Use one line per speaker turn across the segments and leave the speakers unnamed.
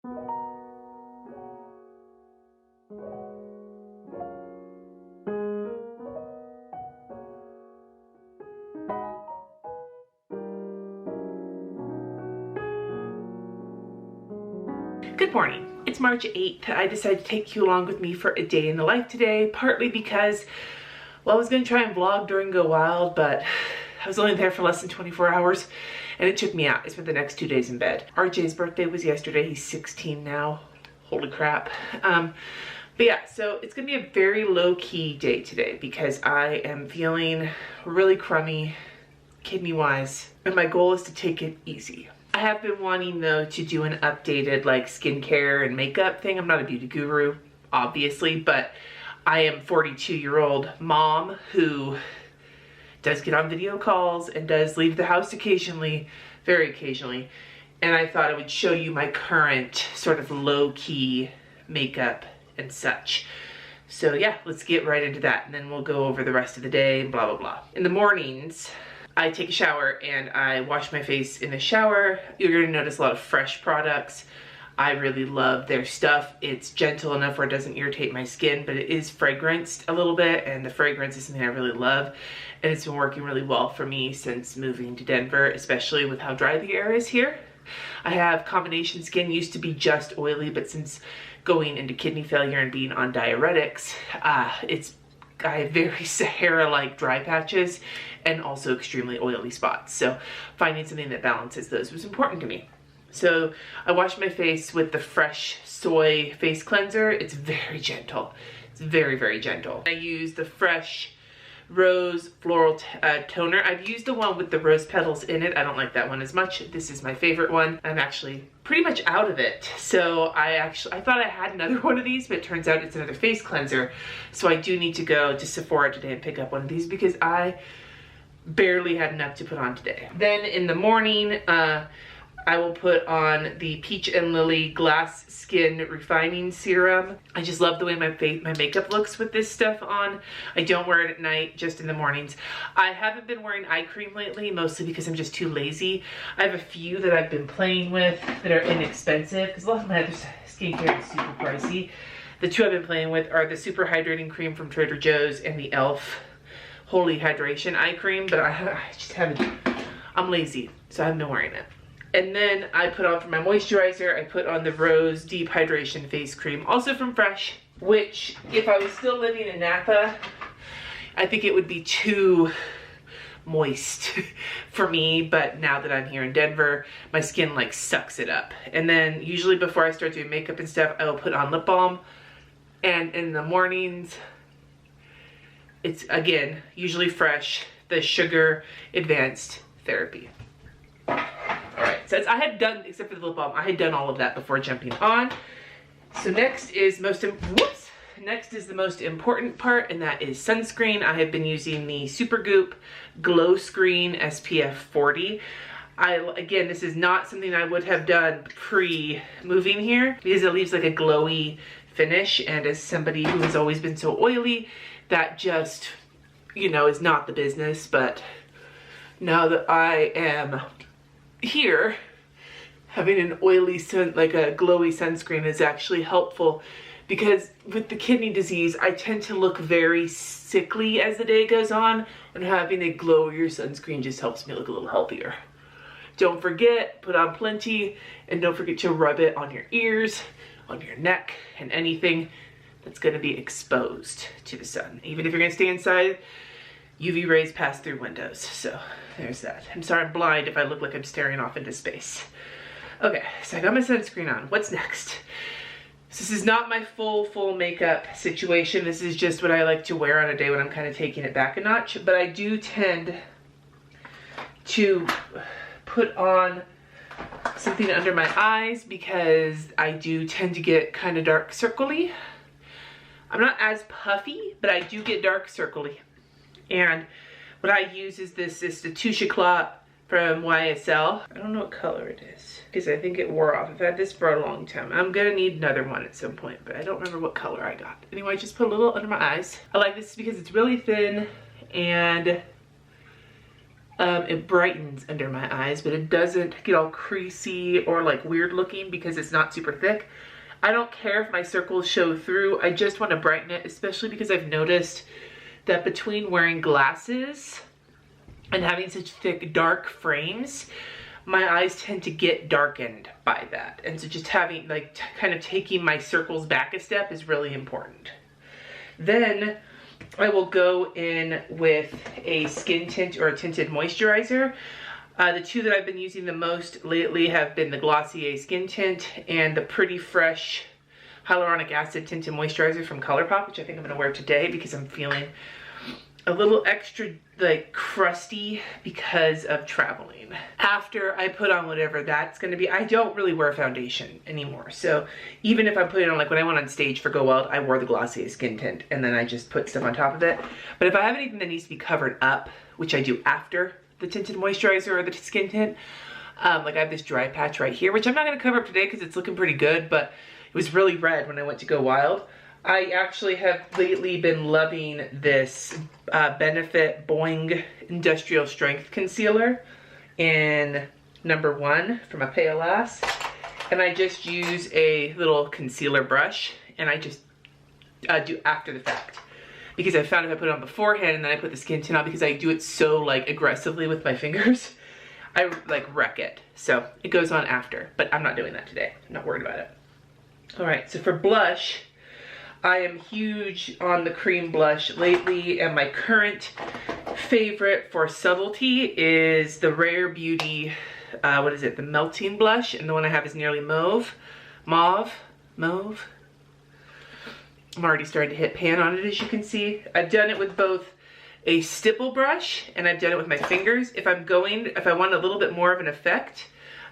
Good morning. It's March 8th. I decided to take you along with me for a day in the life today, partly because, well, I was going to try and vlog during Go Wild, but I was only there for less than 24 hours and it took me out. I spent the next 2 days in bed. RJ's birthday was yesterday. He's 16 now. Holy crap. But yeah, so it's going to be a very low-key day today because I am feeling really crummy, kidney-wise, and my goal is to take it easy. I have been wanting though to do an updated like skincare and makeup thing. I'm not a beauty guru, obviously, but I am a 42-year-old mom who does get on video calls and does leave the house occasionally, very occasionally. And I thought I would show you my current sort of low-key makeup and such. So yeah, let's get right into that and then we'll go over the rest of the day and blah, blah, blah. In the mornings, I take a shower and I wash my face in the shower. You're gonna notice a lot of Fresh products. I really love their stuff. It's gentle enough where it doesn't irritate my skin, but it is fragranced a little bit, and the fragrance is something I really love. And it's been working really well for me since moving to Denver, especially with how dry the air is here. I have combination skin, used to be just oily, but since going into kidney failure and being on diuretics, I have very Sahara-like dry patches and also extremely oily spots. So finding something that balances those was important to me. So I wash my face with the Fresh Soy Face Cleanser. It's very gentle. It's very, very gentle. I use the Fresh Rose Floral Toner. I've used the one with the rose petals in it. I don't like that one as much. This is my favorite one. I'm actually pretty much out of it. So I thought I had another one of these, but it turns out it's another face cleanser. So I do need to go to Sephora today and pick up one of these because I barely had enough to put on today. Then in the morning, I will put on the Peach and Lily Glass Skin Refining Serum. I just love the way my makeup looks with this stuff on. I don't wear it at night, just in the mornings. I haven't been wearing eye cream lately, mostly because I'm just too lazy. I have a few that I've been playing with that are inexpensive, because a lot of my other skincare is super pricey. The two I've been playing with are the Super Hydrating Cream from Trader Joe's and the e.l.f. Holy Hydration Eye Cream, but I just haven't, I'm lazy, so I haven't been wearing it. And then I put on for my moisturizer, I put on the Rose Deep Hydration Face Cream, also from Fresh, which if I was still living in Napa, I think it would be too moist for me, but now that I'm here in Denver, my skin like sucks it up. And then usually before I start doing makeup and stuff, I will put on lip balm. And in the mornings, it's again, usually Fresh, the Sugar Advanced Therapy. So I had done, except for the lip balm, I had done all of that before jumping on. So next is next is the most important part, and that is sunscreen. I have been using the Supergoop Glow Screen SPF 40. Again, this is not something I would have done pre-moving here because it leaves like a glowy finish, and as somebody who has always been so oily, that just, you know, is not the business. But now that I am here, having an oily like a glowy sunscreen is actually helpful, because with the kidney disease I tend to look very sickly as the day goes on, and having a glowier sunscreen just helps me look a little healthier. Don't forget, put on plenty, and don't forget to rub it on your ears, on your neck, and anything that's going to be exposed to the sun. Even if you're going to stay inside, UV rays pass through windows, so there's that. I'm sorry I'm blind if I look like I'm staring off into space. Okay, so I got my sunscreen on. What's next? So this is not my full makeup situation. This is just what I like to wear on a day when I'm kind of taking it back a notch. But I do tend to put on something under my eyes because I do tend to get kind of dark circle-y. I'm not as puffy, but I do get dark circle-y. And what I use is this is the Touche Éclat from YSL. I don't know what color it is because I think it wore off. I've had this for a long time. I'm gonna need another one at some point, but I don't remember what color I got. Anyway, just put a little under my eyes. I like this because it's really thin and It brightens under my eyes, but it doesn't get all creasy or like weird looking because it's not super thick. I don't care if my circles show through. I just want to brighten it, especially because I've noticed that between wearing glasses and having such thick, dark frames, my eyes tend to get darkened by that. And so just having, like, kind of taking my circles back a step is really important. Then I will go in with a skin tint or a tinted moisturizer. The two that I've been using the most lately have been the Glossier Skin Tint and the Pretty Fresh Hyaluronic Acid Tinted Moisturizer from ColourPop, which I think I'm going to wear today because I'm feeling a little extra like crusty because of traveling. After I put on whatever that's going to be, I don't really wear foundation anymore. So even if I'm putting on, like when I went on stage for Go Wild, I wore the Glossier Skin Tint and then I just put stuff on top of it. But if I have anything that needs to be covered up, which I do after the tinted moisturizer or the skin tint, like I have this dry patch right here, which I'm not going to cover up today because it's looking pretty good, but it was really red when I went to Go Wild. I actually have lately been loving this Benefit Boeing Industrial Strength Concealer in #1 from a Pale Lass. And I just use a little concealer brush and I just do after the fact. Because I found if I put it on beforehand and then I put the skin tint on, because I do it so like aggressively with my fingers, I like wreck it. So it goes on after, but I'm not doing that today. I'm not worried about it. All right, so for blush, I am huge on the cream blush lately, and my current favorite for subtlety is the Rare Beauty, what is it, the Melting Blush, and the one I have is nearly mauve. I'm already starting to hit pan on it, as you can see. I've done it with both a stipple brush and I've done it with my fingers. If I want a little bit more of an effect,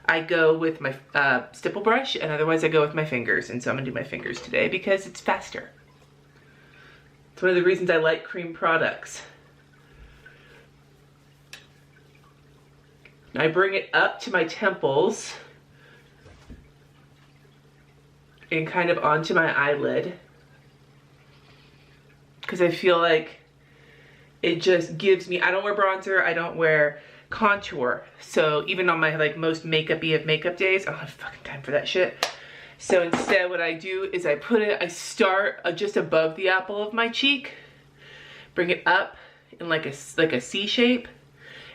I go with my stipple brush, and otherwise I go with my fingers. And so I'm gonna do my fingers today because it's faster. It's one of the reasons I like cream products. I bring it up to my temples and kind of onto my eyelid, because I feel like it just gives me, I don't wear bronzer, I don't wear contour. So even on my like most makeup-y of makeup days, I don't have fucking time for that shit. So instead what I do is I start just above the apple of my cheek, bring it up in like a C shape,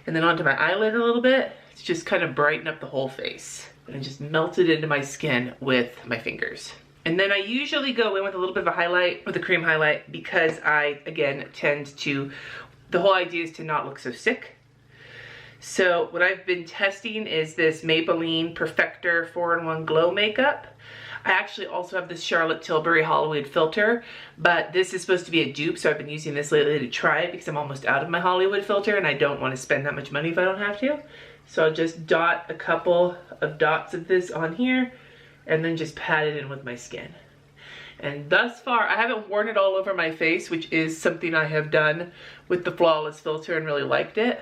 and then onto my eyelid a little bit to just kind of brighten up the whole face. And I just melt it into my skin with my fingers. And then I usually go in with a little bit of a highlight, with a cream highlight, because I, again, the whole idea is to not look so sick. So what I've been testing is this Maybelline Perfector 4-in-1 Glow Makeup. I actually also have this Charlotte Tilbury Hollywood filter, but this is supposed to be a dupe, so I've been using this lately to try it because I'm almost out of my Hollywood filter and I don't want to spend that much money if I don't have to. So I'll just dot a couple of dots of this on here and then just pat it in with my skin. And thus far, I haven't worn it all over my face, which is something I have done with the Flawless filter and really liked it.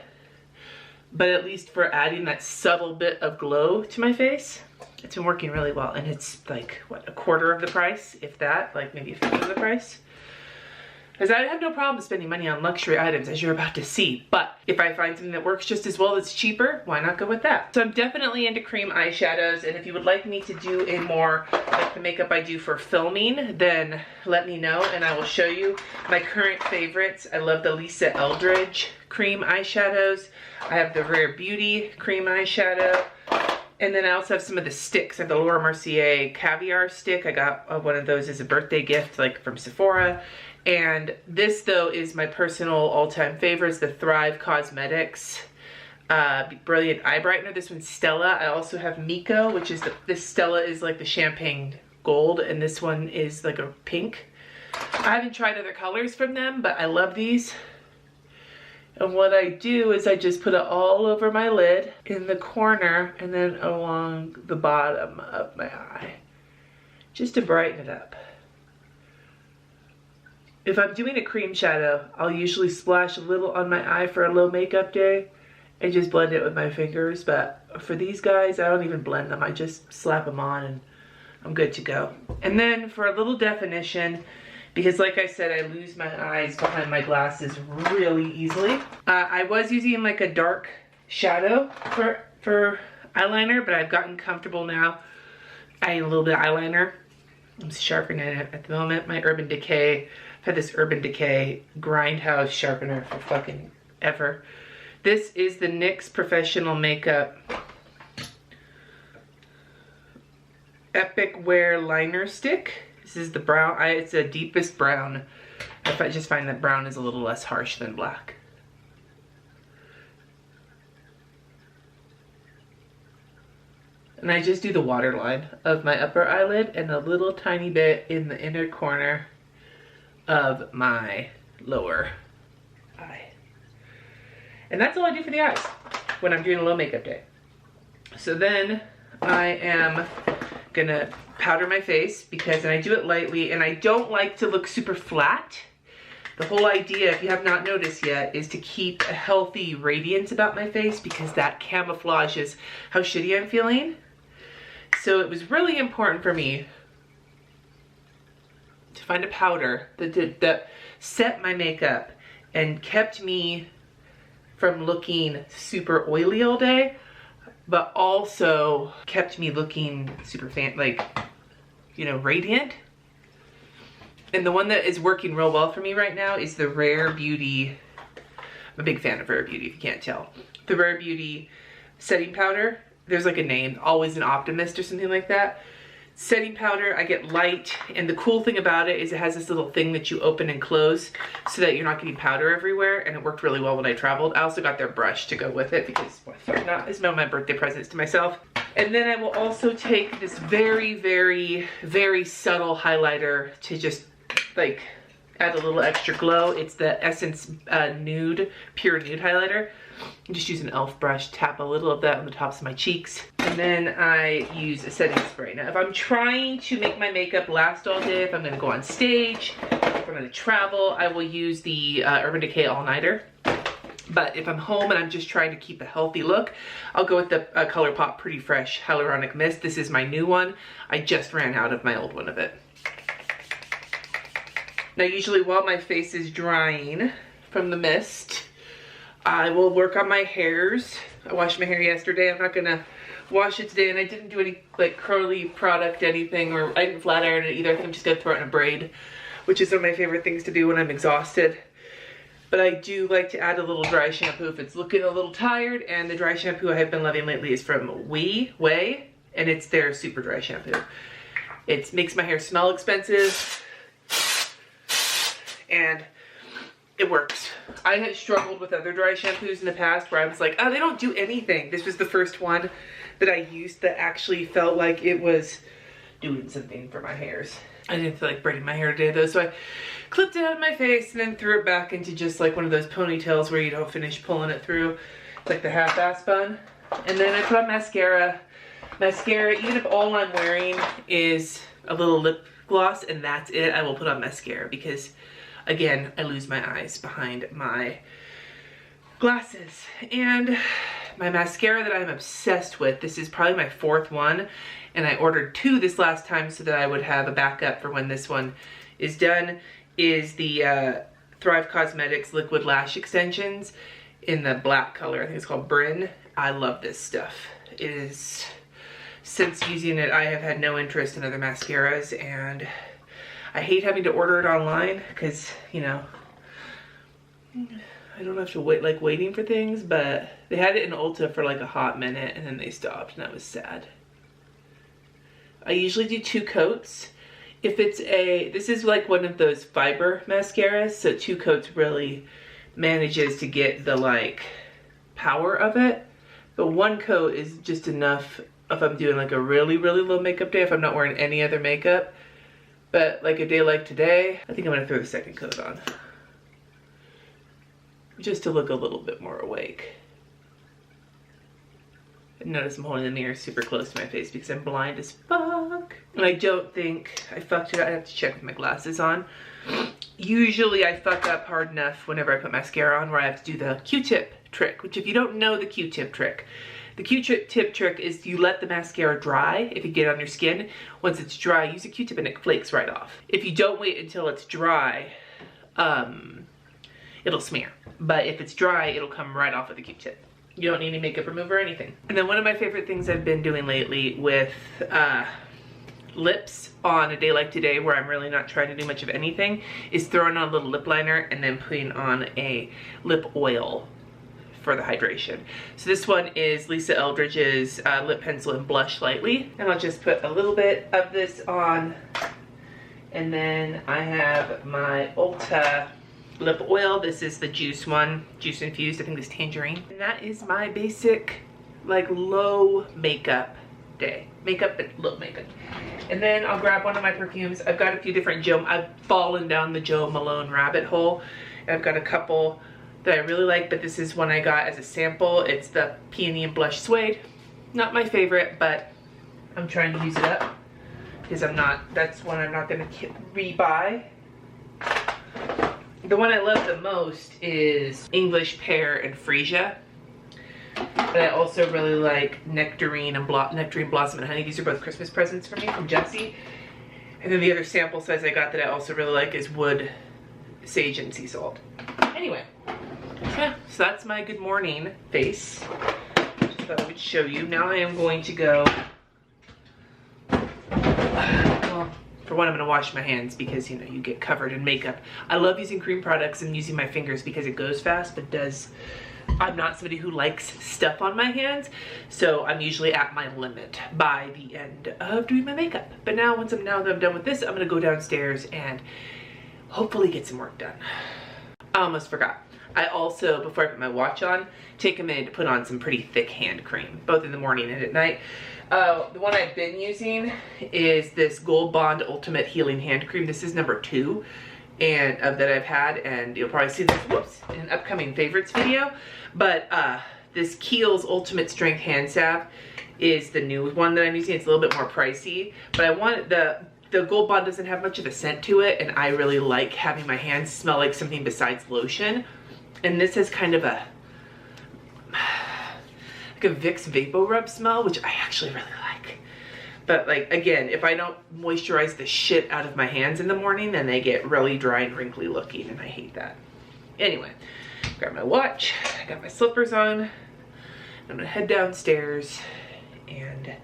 But at least for adding that subtle bit of glow to my face, it's been working really well. And it's like, what, $1/4 of the price, if that, like maybe 1/5 of the price. Because I have no problem spending money on luxury items, as you're about to see. But if I find something that works just as well that's cheaper, why not go with that? So I'm definitely into cream eyeshadows, and if you would like me to do a more like the makeup I do for filming, then let me know and I will show you my current favorites. I love the Lisa Eldridge cream eyeshadows. I have the Rare Beauty cream eyeshadow. And then I also have some of the sticks. I have the Laura Mercier Caviar stick. I got one of those as a birthday gift, like from Sephora. And this, though, is my personal all-time favorite. It's the Thrive Cosmetics Brilliant Eye Brightener. This one's Stella. I also have Miko, which is this Stella is like the champagne gold, and this one is like a pink. I haven't tried other colors from them, but I love these. And what I do is I just put it all over my lid, in the corner, and then along the bottom of my eye, just to brighten it up. If I'm doing a cream shadow, I'll usually splash a little on my eye for a low makeup day and just blend it with my fingers. But for these guys, I don't even blend them. I just slap them on and I'm good to go. And then for a little definition, because like I said, I lose my eyes behind my glasses really easily. I was using like a dark shadow for eyeliner, but I've gotten comfortable now. I need a little bit of eyeliner. I'm sharpening it at the moment. My Urban Decay, I've had this Urban Decay Grindhouse sharpener for fucking ever. This is the NYX Professional Makeup Epic Wear Liner Stick. This is the brown, it's a deepest brown. I just find that brown is a little less harsh than black. And I just do the waterline of my upper eyelid and a little tiny bit in the inner corner of my lower eye. And that's all I do for the eyes when I'm doing a low makeup day. So then I am gonna powder my face because, and I do it lightly, and I don't like to look super flat. The whole idea, if you have not noticed yet, is to keep a healthy radiance about my face because that camouflages how shitty I'm feeling. So it was really important for me to find a powder that set my makeup and kept me from looking super oily all day, but also kept me looking super like, you know, radiant. And the one that is working real well for me right now is the Rare Beauty. I'm a big fan of Rare Beauty, if you can't tell. The Rare Beauty setting powder. There's like a name, Always an Optimist or something like that. Setting powder, I get light, and the cool thing about it is it has this little thing that you open and close so that you're not getting powder everywhere, and it worked really well when I traveled. I also got their brush to go with it because why not? It's one of my birthday presents to myself. And then I will also take this very, very, very subtle highlighter to just like add a little extra glow. It's the Essence Nude, Pure Nude highlighter. I just use an e.l.f. brush, tap a little of that on the tops of my cheeks. And then I use a setting spray. Now, if I'm trying to make my makeup last all day, if I'm gonna go on stage, if I'm gonna travel, I will use the Urban Decay All Nighter. But if I'm home and I'm just trying to keep a healthy look, I'll go with the ColourPop Pretty Fresh Hyaluronic Mist. This is my new one. I just ran out of my old one of it. Now, usually while my face is drying from the mist, I will work on my hairs. I washed my hair yesterday. I'm not gonna wash it today, and I didn't do any like curly product anything, or I didn't flat iron it either. I think I'm just gonna throw it in a braid, which is one of my favorite things to do when I'm exhausted. But I do like to add a little dry shampoo if it's looking a little tired, and the dry shampoo I have been loving lately is from Way, and it's their super dry shampoo. It makes my hair smell expensive, and it works. I had struggled with other dry shampoos in the past where I was like, oh, they don't do anything. This was the first one that I used that actually felt like it was doing something for my hairs. I didn't feel like braiding my hair today though, so I clipped it out of my face and then threw it back into just like one of those ponytails where you don't finish pulling it through, like the half-ass bun. And then I put on mascara. Mascara, even if all I'm wearing is a little lip gloss and that's it, I will put on mascara because, again, I lose my eyes behind my glasses. And my mascara that I'm obsessed with, this is probably my fourth one, and I ordered 2 this last time so that I would have a backup for when this one is done, is the Thrive Cosmetics Liquid Lash Extensions in the black color. I think it's called Bryn. I love this stuff. It is, since using it, I have had no interest in other mascaras, and I hate having to order it online because, you know, I don't have to wait, like waiting for things, but they had it in Ulta for like a hot minute and then they stopped, and that was sad. I usually do 2 coats. If it's this is like one of those fiber mascaras, so 2 coats really manages to get the like power of it. But 1 coat is just enough if I'm doing like a really, really low makeup day, if I'm not wearing any other makeup. But like a day like today, I think I'm gonna throw the 2nd coat on. Just to look a little bit more awake. Notice I'm holding the mirror super close to my face because I'm blind as fuck. And I don't think I fucked it up. I have to check with my glasses on. Usually I fuck up hard enough whenever I put mascara on where I have to do the Q-tip trick, which if you don't know the Q-tip trick, The Q-tip trick is you let the mascara dry if you get it on your skin. Once it's dry, use a Q-tip and it flakes right off. If you don't wait until it's dry, it'll smear. But if it's dry, it'll come right off with the Q-tip. You don't need any makeup remover or anything. And then one of my favorite things I've been doing lately with lips on a day like today where I'm really not trying to do much of anything is throwing on a little lip liner and then putting on a lip oil for the hydration. So this one is Lisa Eldridge's lip pencil and blush lightly. And I'll just put a little bit of this on. And then I have my Ulta lip oil. This is the juice one, juice infused. I think it's tangerine. And that is my basic like low makeup day. Makeup but low makeup. And then I'll grab one of my perfumes. I've got a few different I've fallen down the Jo Malone rabbit hole. I've got a couple that I really like, but this is one I got as a sample. It's the Peony and Blush Suede. Not my favorite, but I'm trying to use it up because that's one I'm not gonna re-buy. The one I love the most is English Pear and Freesia. But I also really like Nectarine and Nectarine Blossom and Honey. These are both Christmas presents for me from Jessie. And then the other sample size I got that I also really like is Wood, Sage, and Sea Salt. Anyway, yeah, so that's my good morning face. Just thought I would show you. Now I am going to go, well, for one, I'm going to wash my hands because, you know, you get covered in makeup. I love using cream products and using my fingers because it goes fast, but I'm not somebody who likes stuff on my hands, so I'm usually at my limit by the end of doing my makeup. But now, now that I'm done with this, I'm going to go downstairs and hopefully get some work done. I almost forgot. I also, before I put my watch on, take a minute to put on some pretty thick hand cream, both in the morning and at night. The one I've been using is this Gold Bond Ultimate Healing Hand Cream. This is number 2 and that I've had, and you'll probably see this in an upcoming favorites video. But this Kiehl's Ultimate Strength Hand Salve is the new one that I'm using. It's a little bit more pricey, but I want the Gold Bond doesn't have much of a scent to it, and I really like having my hands smell like something besides lotion. And this has kind of a Vicks Vapor Rub smell, which I actually really like. But like, again, if I don't moisturize the shit out of my hands in the morning, then they get really dry and wrinkly looking, and I hate that. Anyway, grab my watch, I got my slippers on. I'm gonna head downstairs and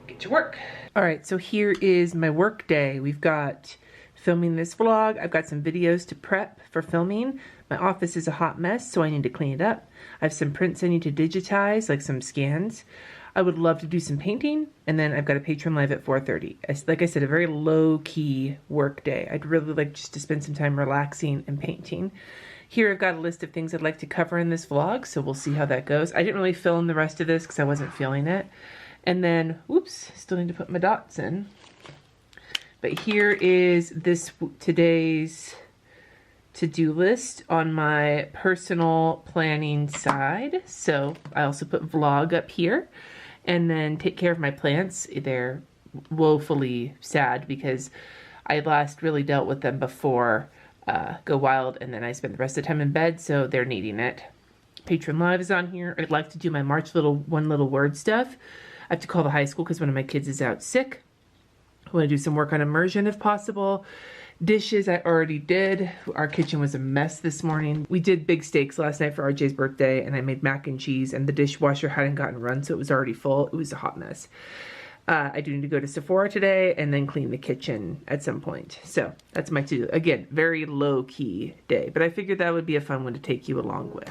get to work. All right, so here is my work day. We've got filming this vlog. I've got some videos to prep for filming. My office is a hot mess, so I need to clean it up. I have some prints I need to digitize, like some scans. I would love to do some painting, and then I've got a patron live at 4:30. Like I said, a very low-key work day. I'd really like just to spend some time relaxing and painting. Here I've got a list of things I'd like to cover in this vlog, so we'll see how that goes. I didn't really film the rest of this because I wasn't feeling it. And then, oops, still need to put my dots in. But here is today's to-do list on my personal planning side. So I also put vlog up here. And then take care of my plants. They're woefully sad because I last really dealt with them before Go Wild, and then I spent the rest of the time in bed, so they're needing it. Patron Live is on here. I'd like to do my March one little word stuff. I have to call the high school because one of my kids is out sick. I want to do some work on immersion if possible. Dishes I already did. Our kitchen was a mess this morning. We did big steaks last night for RJ's birthday, and I made mac and cheese, and the dishwasher hadn't gotten run, so it was already full. It was a hot mess. I do need to go to Sephora today and then clean the kitchen at some point. So that's my to-do. Again, very low-key day, but I figured that would be a fun one to take you along with.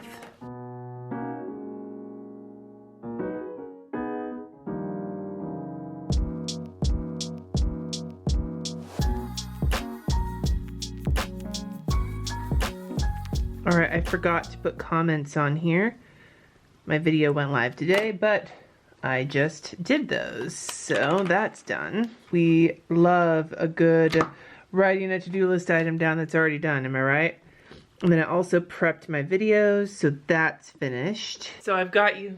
All right, I forgot to put comments on here. My video went live today, but I just did those, so that's done. We love a good writing a to-do list item down that's already done, am I right? And then I also prepped my videos, so that's finished. So I've got you,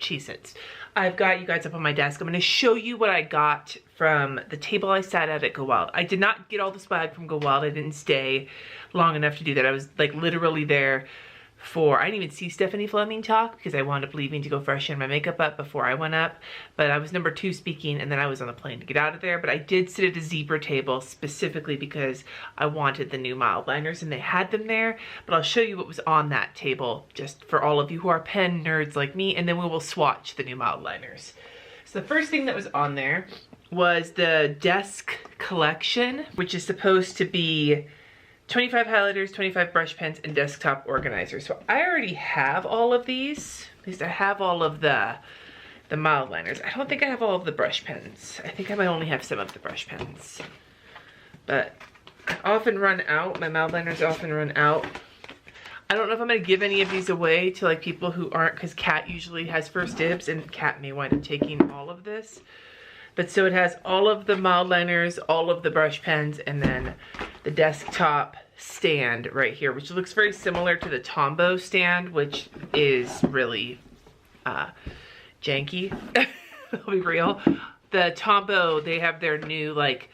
Cheez-Its. I've got you guys up on my desk. I'm gonna show you what I got from the table I sat at Go Wild. I did not get all the swag from Go Wild. I didn't stay long enough to do that. I was like literally there I didn't even see Stephanie Fleming talk because I wound up leaving to go freshen my makeup up before I went up. But I was number 2 speaking, and then I was on the plane to get out of there. But I did sit at a zebra table specifically because I wanted the new mild liners, and they had them there. But I'll show you what was on that table just for all of you who are pen nerds like me, and then we will swatch the new mild liners. So the first thing that was on there was the desk collection, which is supposed to be 25 highlighters, 25 brush pens, and desktop organizers. So I already have all of these. At least I have all of the mild liners. I don't think I have all of the brush pens. I think I might only have some of the brush pens. But I often run out. My mild liners often run out. I don't know if I'm going to give any of these away to like people who aren't, because Kat usually has first dibs, and Kat may wind up taking all of this. But so it has all of the mild liners, all of the brush pens, and then the desktop stand right here, which looks very similar to the Tombow stand, which is really janky. I'll be real. The Tombow, they have their new, like,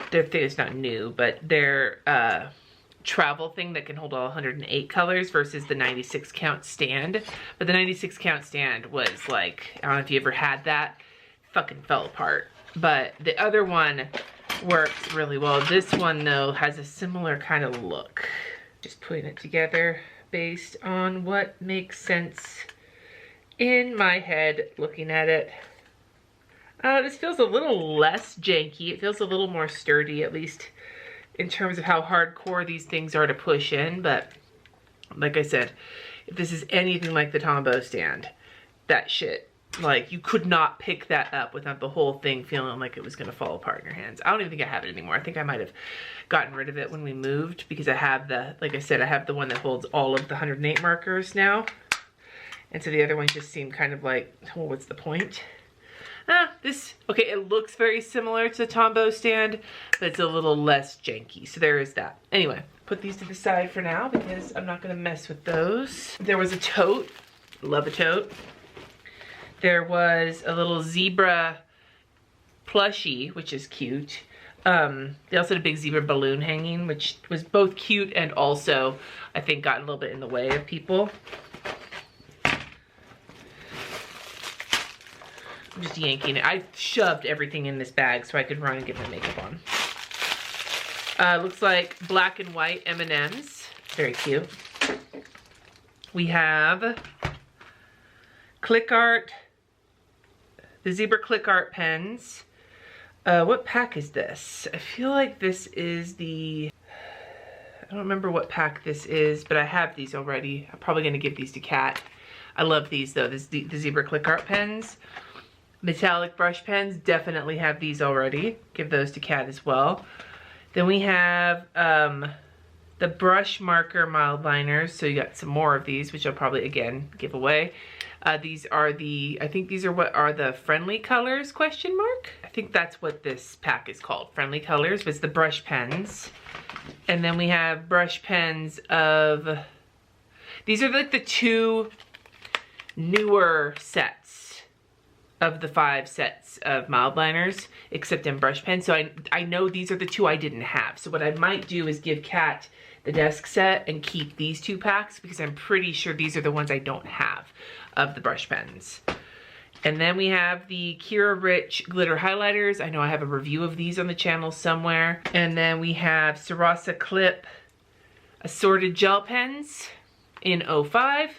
their thing is not new, but their travel thing that can hold all 108 colors versus the 96 count stand. But the 96 count stand was like, I don't know if you ever had that, fucking fell apart. But the other one works really well. This one though has a similar kind of look. Just putting it together based on what makes sense in my head looking at it. This feels a little less janky. It feels a little more sturdy, at least in terms of how hardcore these things are to push in. But like I said, if this is anything like the Tombow stand, that shit, like, you could not pick that up without the whole thing feeling like it was going to fall apart in your hands. I don't even think I have it anymore. I think I might have gotten rid of it when we moved because I have the, like I said, I have the one that holds all of the 108 markers now. And so the other one just seemed kind of like, well, what's the point? Okay, it looks very similar to the Tombow stand, but it's a little less janky. So there is that. Anyway, put these to the side for now because I'm not going to mess with those. There was a tote. Love a tote. There was a little zebra plushie, which is cute. They also had a big zebra balloon hanging, which was both cute and also, I think, got a little bit in the way of people. I'm just yanking it. I shoved everything in this bag so I could run and get my makeup on. Looks like black and white M&Ms. Very cute. We have Click Art. The Zebra Click Art pens. What pack is this? I feel like this is the, I don't remember what pack this is, but I have these already. I'm probably going to give these to Kat. I love these though, the Zebra Click Art pens. Metallic brush pens, definitely have these already. Give those to Kat as well. Then we have the brush marker mild liners. So you got some more of these, which I'll probably again give away. These are the, I think these are what are the friendly colors, question mark? I think that's what this pack is called, friendly colors. But it's the brush pens. And then we have brush pens of, these are like the 2 newer sets of the 5 sets of mild liners, except in brush pens. So I know these are the 2 I didn't have. So what I might do is give Kat the desk set and keep these 2 packs because I'm pretty sure these are the ones I don't have of the brush pens. And then we have the Kira Rich glitter highlighters. I know I have a review of these on the channel somewhere. And then we have Sarasa Clip assorted gel pens in 05.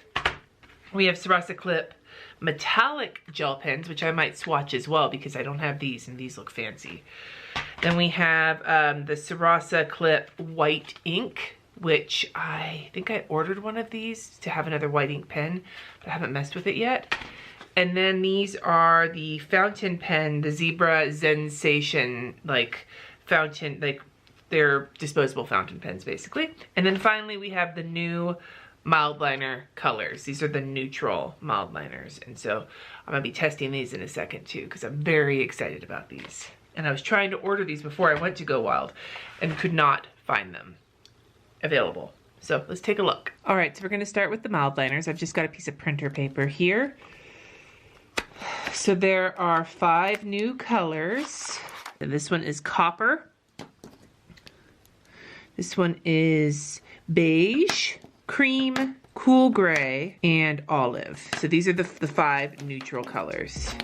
We have Sarasa Clip metallic gel pens, which I might swatch as well because I don't have these and these look fancy. Then we have the Sarasa Clip white ink, which I think I ordered one of these to have another white ink pen, but I haven't messed with it yet. And then these are the fountain pen, the Zebra Zensation, like fountain, like they're disposable fountain pens basically. And then finally we have the new mild liner colors. These are the neutral mild liners. And so I'm gonna be testing these in a second too, because I'm very excited about these. And I was trying to order these before I went to Go Wild and could not find them available. So let's take a look. All right, so we're gonna start with the mild liners. I've just got a piece of printer paper here. So there are 5 new colors. And this one is copper. This one is beige, cream, cool gray, and olive. So these are the 5 neutral colors.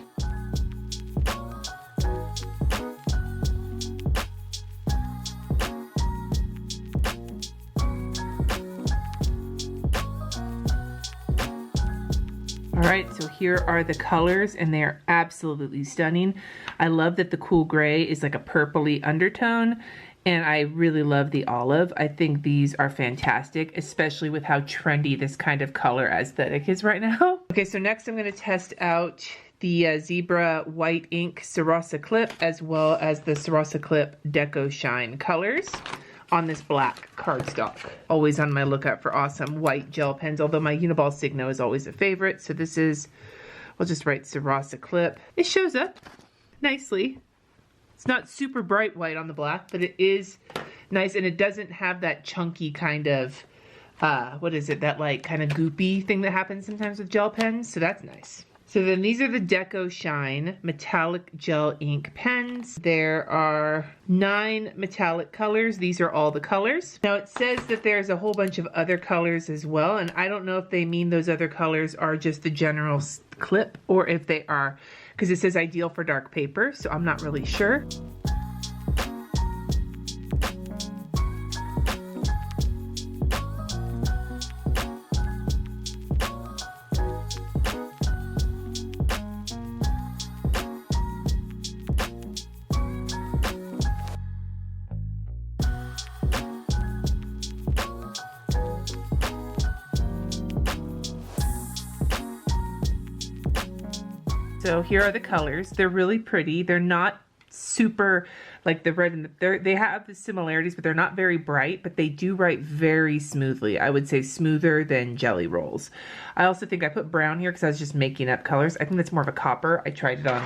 All right, so here are the colors, and they are absolutely stunning. I love that the cool gray is like a purpley undertone, and I really love the olive. I think these are fantastic, especially with how trendy this kind of color aesthetic is right now. Okay, so next I'm gonna test out the Zebra White Ink Sarasa Clip, as well as the Sarasa Clip Deco Shine colors on this black cardstock. Always on my lookout for awesome white gel pens, although my Uniball Signo is always a favorite. So this is, we'll just write Sarasa Clip. It shows up nicely. It's not super bright white on the black, but it is nice, and it doesn't have that chunky kind of, what is it, that like kind of goopy thing that happens sometimes with gel pens, so that's nice. So then these are the Deco Shine Metallic Gel Ink pens. There are 9 metallic colors. These are all the colors. Now it says that there's a whole bunch of other colors as well, and I don't know if they mean those other colors are just the general clip or if they are, because it says ideal for dark paper, so I'm not really sure. So here are the colors. They're really pretty. They're not super like the red and they have the similarities, but they're not very bright, but they do write very smoothly. I would say smoother than Jelly Rolls. I also think I put brown here because I was just making up colors. I think that's more of a copper. I tried it on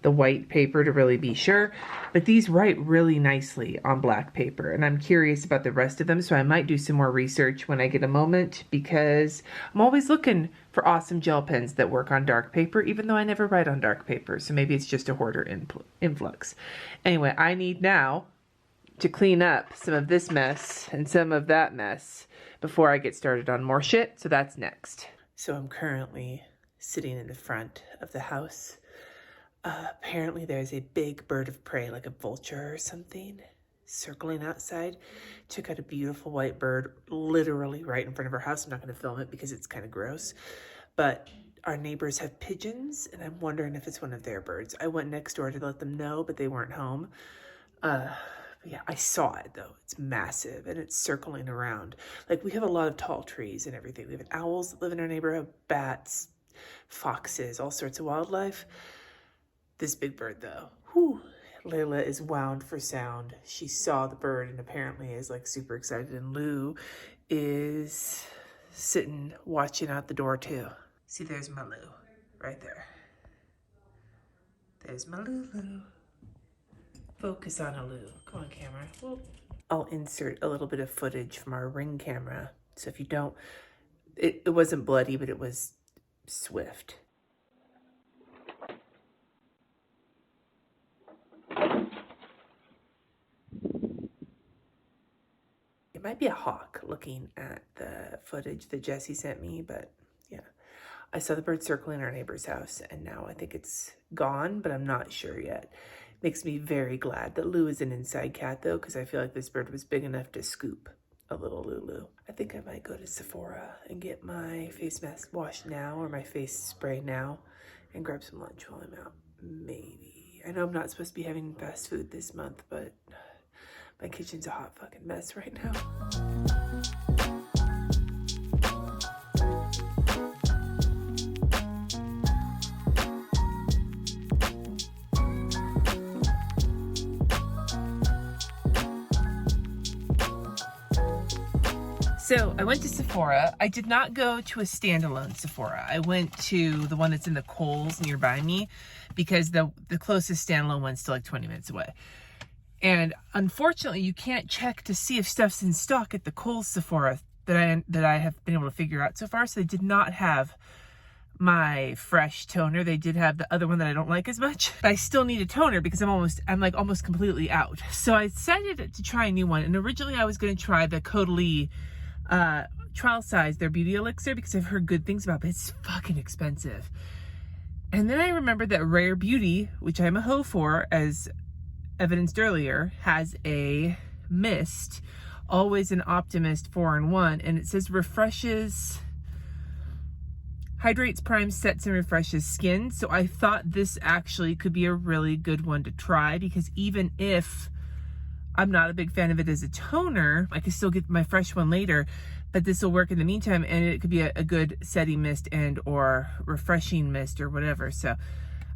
the white paper to really be sure, but these write really nicely on black paper, and I'm curious about the rest of them, so I might do some more research when I get a moment, because I'm always looking for awesome gel pens that work on dark paper, even though I never write on dark paper, so maybe it's just a hoarder influx. Anyway, I need now to clean up some of this mess and some of that mess before I get started on more shit, so that's next. So I'm currently sitting in the front of the house. Apparently there's a big bird of prey, like a vulture or something, circling outside. Took out a beautiful white bird literally right in front of our house. I'm not going to film it because it's kind of gross, but our neighbors have pigeons, and I'm wondering if it's one of their birds. I went next door to let them know, but they weren't home. Yeah, I saw it though. It's massive, and it's circling around. Like, we have a lot of tall trees and everything. We have owls that live in our neighborhood, bats, foxes, all sorts of wildlife. This big bird though, whew, Layla is wound for sound. She saw the bird and apparently is like super excited, and Lou is sitting watching out the door too. See, there's my Lou right there. There's my Lulu. Focus on a Lou. Come on, camera. Whoop. I'll insert a little bit of footage from our Ring camera. So if you don't, it wasn't bloody, but it was swift. It might be a hawk looking at the footage that Jesse sent me, but yeah. I saw the bird circling our neighbor's house, and now I think it's gone, but I'm not sure yet. Makes me very glad that Lou is an inside cat though, because I feel like this bird was big enough to scoop a little Lulu. I think I might go to Sephora and get my face mask washed now, or my face spray now, and grab some lunch while I'm out. Maybe. I know I'm not supposed to be having fast food this month, but my kitchen's a hot fucking mess right now. So I went to Sephora. I did not go to a standalone Sephora. I went to the one that's in the Kohl's nearby me, because the closest standalone one's still like 20 minutes away. And unfortunately, you can't check to see if stuff's in stock at the Kohl's Sephora that I have been able to figure out so far. So they did not have my fresh toner. They did have the other one that I don't like as much, but I still need a toner because I'm like almost completely out. So I decided to try a new one. And originally I was going to try the Caudalie trial size, their beauty elixir, because I've heard good things about it, but it's fucking expensive. And then I remembered that Rare Beauty, which I'm a hoe for, as evidenced earlier, has a mist, Always an Optimist 4-in-1, and it says refreshes, hydrates, primes, sets, and refreshes skin. So I thought this actually could be a really good one to try, because even if I'm not a big fan of it as a toner, I can still get my fresh one later, but this will work in the meantime, and it could be a good setting mist and or refreshing mist or whatever. So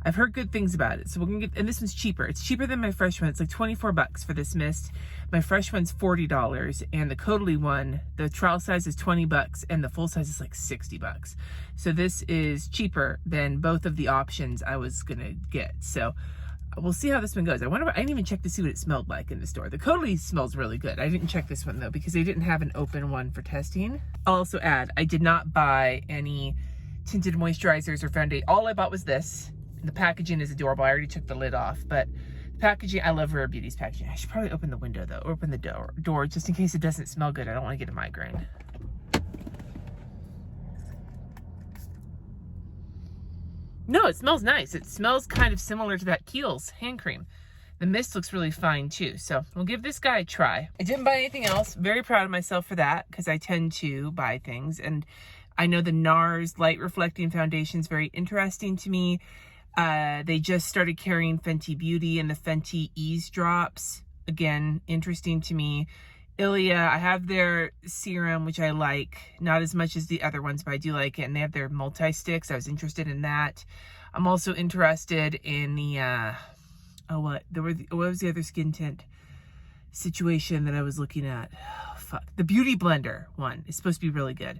I've heard good things about it. So we're gonna get, and this one's cheaper. It's cheaper than my fresh one. It's like 24 bucks for this mist. My fresh one's $40, and the Codally one, the trial size is 20 bucks, and the full size is like 60 bucks. So this is cheaper than both of the options I was gonna get. So we'll see how this one goes. I didn't even check to see what it smelled like in the store. The Codally smells really good. I didn't check this one though, because they didn't have an open one for testing. I'll also add, I did not buy any tinted moisturizers or foundation. All I bought was this. The packaging is adorable. I already took the lid off, but the packaging, I love Rare Beauty's packaging. I should probably open the window though, or open the door just in case it doesn't smell good. I don't want to get a migraine. No, it smells nice. It smells kind of similar to that Kiehl's hand cream. The mist looks really fine too. So we'll give this guy a try. I didn't buy anything else. Very proud of myself for that, because I tend to buy things. And I know the NARS light reflecting foundation is very interesting to me. They just started carrying Fenty Beauty and the Fenty Ease Drops. Again, interesting to me. Ilia, I have their serum, which I like. Not as much as the other ones, but I do like it. And they have their multi-sticks. I was interested in that. I'm also interested in the, what was the other skin tint situation that I was looking at? Oh, fuck. The Beauty Blender one is supposed to be really good.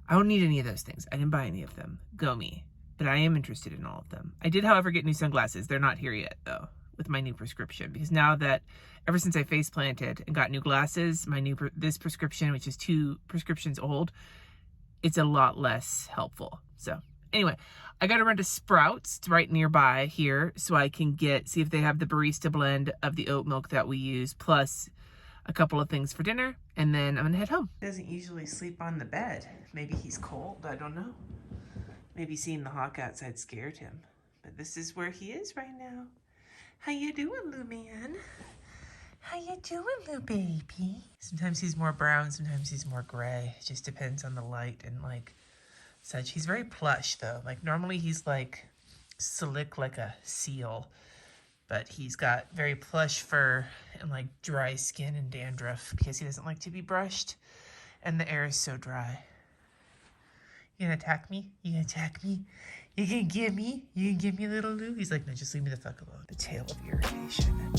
I don't need any of those things. I didn't buy any of them. Go me. But I am interested in all of them. I did, however, get new sunglasses. They're not here yet, though, with my new prescription. Because now that, ever since I face planted and got new glasses, this prescription, which is 2 prescriptions old, it's a lot less helpful. So, anyway, I got to run to Sprouts. It's right nearby here, so I can see if they have the barista blend of the oat milk that we use, plus a couple of things for dinner, and then I'm gonna head home. Doesn't usually sleep on the bed. Maybe he's cold, I don't know. Maybe seeing the hawk outside scared him. But this is where he is right now. How you doing, Lou man? How you doing, Lou baby? Sometimes he's more brown, sometimes he's more gray. It just depends on the light and like such. He's very plush though. Like normally he's like slick like a seal, but he's got very plush fur and like dry skin and dandruff because he doesn't like to be brushed, and the air is so dry. You gonna attack me? You gonna attack me? You gonna give me? You gonna give me, little Lou? He's like, no, just leave me the fuck alone. The tail of irritation.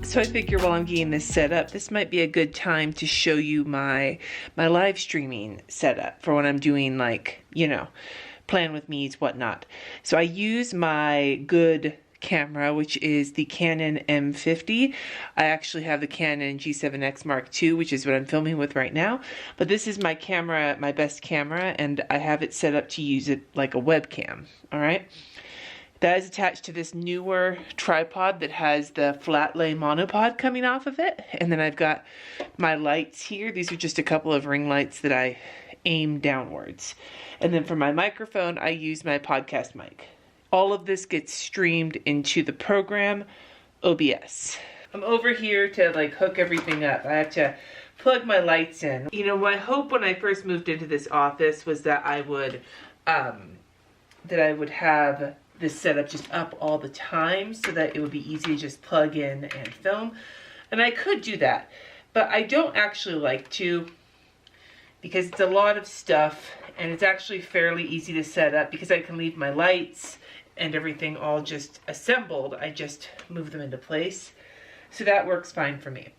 So I figure while I'm getting this set up, this might be a good time to show you my live streaming setup for when I'm doing, like, you know, plan with me's, whatnot. So I use my good camera, which is the Canon M50. I actually have the Canon G7X Mark II, which is what I'm filming with right now. But this is my camera, my best camera, and I have it set up to use it like a webcam, all right? That is attached to this newer tripod that has the flat lay monopod coming off of it. And then I've got my lights here. These are just a couple of ring lights that I aim downwards. And then for my microphone, I use my podcast mic. All of this gets streamed into the program OBS. I'm over here to like hook everything up. I have to plug my lights in. You know, my hope when I first moved into this office was that I would have this setup just up all the time so that it would be easy to just plug in and film. And I could do that, but I don't actually like to, because it's a lot of stuff and it's actually fairly easy to set up because I can leave my lights and everything all just assembled. I just move them into place. So that works fine for me.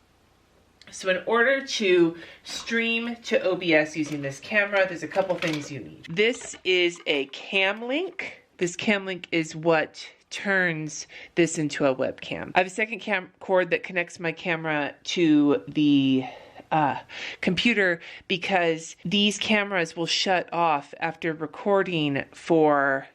So in order to stream to OBS using this camera, there's a couple things you need. This is a cam link. This cam link is what turns this into a webcam. I have a second cord that connects my camera to the computer because these cameras will shut off after recording for,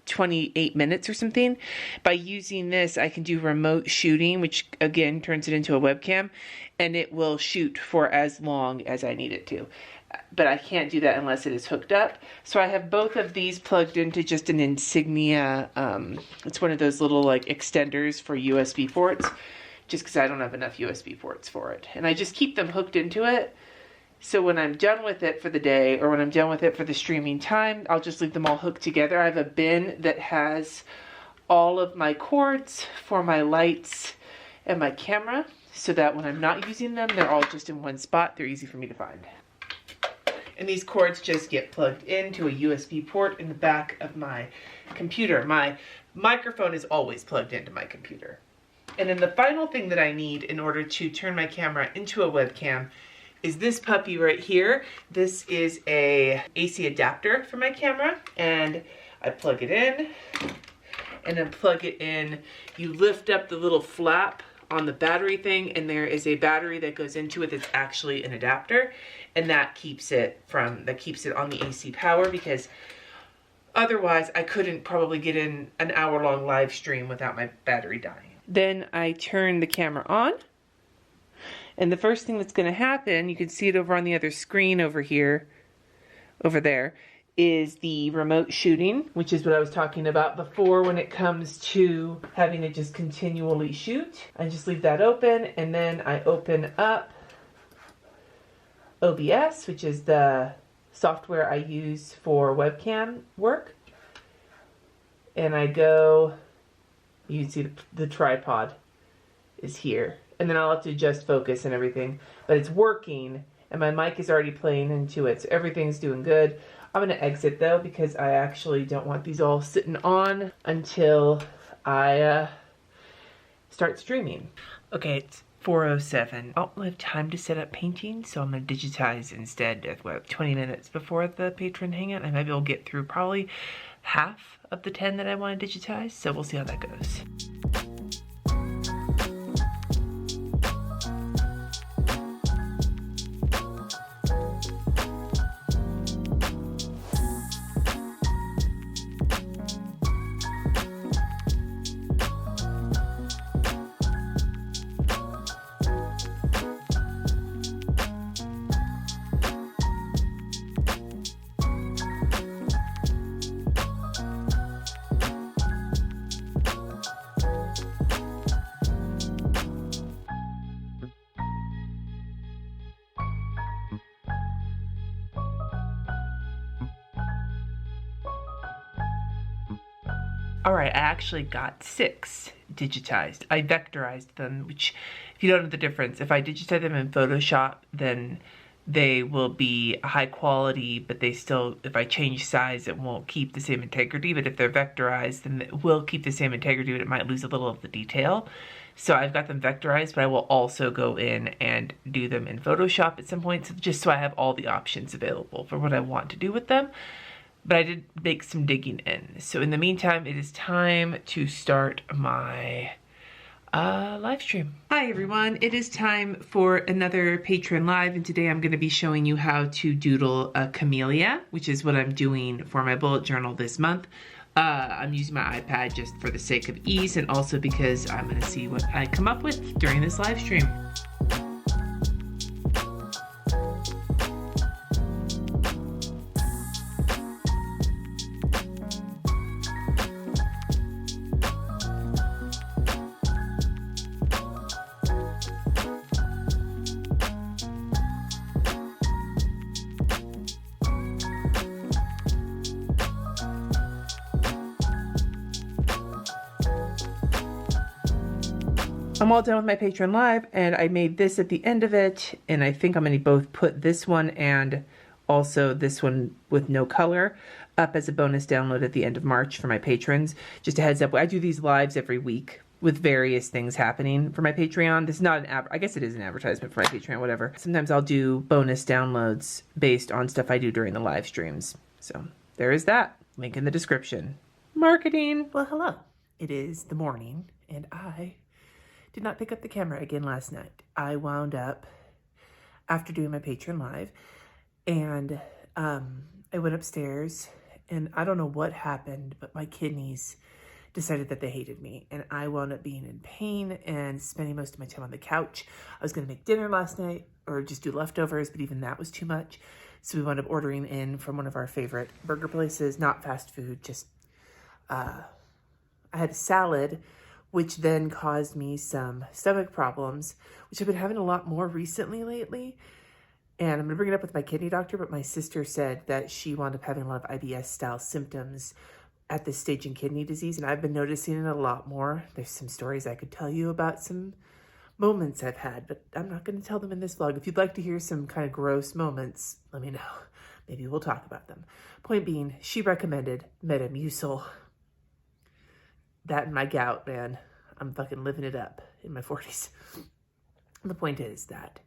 28 minutes or something. By using this, I can do remote shooting, which again turns it into a webcam, and it will shoot for as long as I need it to. But I can't do that unless it is hooked up. So I have both of these plugged into just an Insignia. It's one of those little like extenders for USB ports, just because I don't have enough USB ports for it. And I just keep them hooked into it. So when I'm done with it for the day, or when I'm done with it for the streaming time, I'll just leave them all hooked together. I have a bin that has all of my cords for my lights and my camera, so that when I'm not using them, they're all just in one spot. They're easy for me to find. And these cords just get plugged into a USB port in the back of my computer. My microphone is always plugged into my computer. And then the final thing that I need in order to turn my camera into a webcam is this puppy right here. This is a AC adapter for my camera, and I plug it in and then plug it in. You lift up the little flap on the battery thing, and there is a battery that goes into it that's actually an adapter, and that keeps it on the AC power, because otherwise I couldn't probably get in an hour-long live stream without my battery dying. Then I turn the camera on, and the first thing that's going to happen, you can see it over on the other screen over there, is the remote shooting, which is what I was talking about before when it comes to having to just continually shoot. I just leave that open, and then I open up OBS, which is the software I use for webcam work. And I go, you can see the tripod is here. And then I'll have to adjust focus and everything. But it's working, and my mic is already playing into it, so everything's doing good. I'm going to exit though, because I actually don't want these all sitting on until I start streaming. Okay, it's 4:07. I don't have time to set up painting, so I'm going to digitize instead at 20 minutes before the patron hangout. I maybe will get through probably half of the 10 that I want to digitize, so we'll see how that goes. Alright, I actually got 6 digitized. I vectorized them, which, if you don't know the difference, if I digitize them in Photoshop, then they will be high quality, but they still, if I change size, it won't keep the same integrity. But if they're vectorized, then it will keep the same integrity, but it might lose a little of the detail. So I've got them vectorized, but I will also go in and do them in Photoshop at some point, just so I have all the options available for what I want to do with them. But I did make some digging in. So in the meantime, it is time to start my live stream. Hi everyone, it is time for another Patreon Live, and today I'm going to be showing you how to doodle a camellia, which is what I'm doing for my bullet journal this month. I'm using my iPad just for the sake of ease, and also because I'm going to see what I come up with during this live stream. I'm all done with my Patreon Live, and I made this at the end of it, and I think I'm going to both put this one and also this one with no color up as a bonus download at the end of March for my patrons. Just a heads up, I do these lives every week, with various things happening for my Patreon. This is not an I guess it is an advertisement for my Patreon, whatever. Sometimes I'll do bonus downloads based on stuff I do during the live streams. So there is that. Link in the description. Marketing. Well, hello. It is the morning, and I did not pick up the camera again last night. I wound up, after doing my Patreon live, and I went upstairs, and I don't know what happened, but my kidneys decided that they hated me, and I wound up being in pain and spending most of my time on the couch. I was going to make dinner last night or just do leftovers, but even that was too much. So we wound up ordering in from one of our favorite burger places, not fast food, just I had a salad, which then caused me some stomach problems, which I've been having a lot more recently lately. And I'm going to bring it up with my kidney doctor, but my sister said that she wound up having a lot of IBS-style symptoms at this stage in kidney disease, and I've been noticing it a lot more. There's some stories I could tell you about some moments I've had, but I'm not going to tell them in this vlog. If you'd like to hear some kind of gross moments, let me know. Maybe we'll talk about them. Point being, she recommended Metamucil. That and my gout, man. I'm fucking living it up in my 40s. The point is that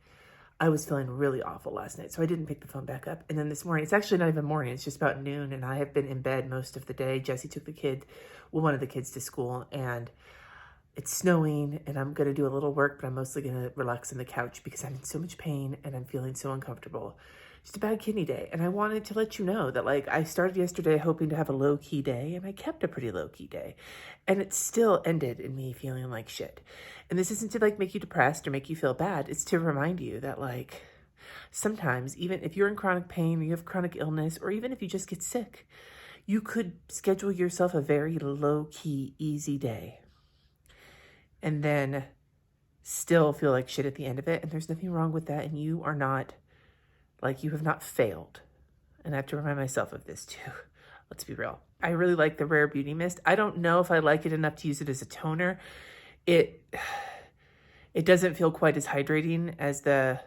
I was feeling really awful last night, so I didn't pick the phone back up. And then this morning, it's actually not even morning, it's just about noon, and I have been in bed most of the day. Jesse took one of the kids to school, and it's snowing, and I'm going to do a little work, but I'm mostly going to relax on the couch because I'm in so much pain, and I'm feeling so uncomfortable. Just a bad kidney day, and I wanted to let you know that, like, I started yesterday hoping to have a low-key day, and I kept a pretty low-key day, and it still ended in me feeling like shit. And this isn't to, like, make you depressed or make you feel bad. It's to remind you that, like, sometimes, even if you're in chronic pain or you have chronic illness, or even if you just get sick, you could schedule yourself a very low-key, easy day, and then still feel like shit at the end of it, and there's nothing wrong with that, and you are not, like, you have not failed. And I have to remind myself of this too. Let's be real. I really like the Rare Beauty Mist. I don't know if I like it enough to use it as a toner. It doesn't feel quite as hydrating as the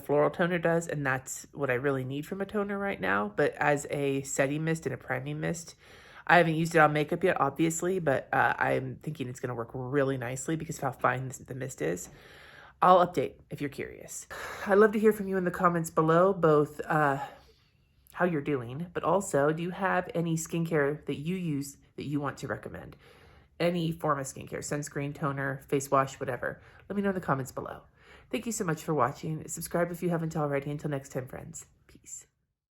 Floral toner does, and that's what I really need from a toner right now. But as a setting mist and a priming mist, I haven't used it on makeup yet, obviously, but I'm thinking it's going to work really nicely because of how fine the mist is. I'll update if you're curious. I'd love to hear from you in the comments below, both how you're doing, but also, do you have any skincare that you use that you want to recommend? Any form of skincare, sunscreen, toner, face wash, whatever. Let me know in the comments below. Thank you so much for watching. Subscribe if you haven't already. Until next time, friends.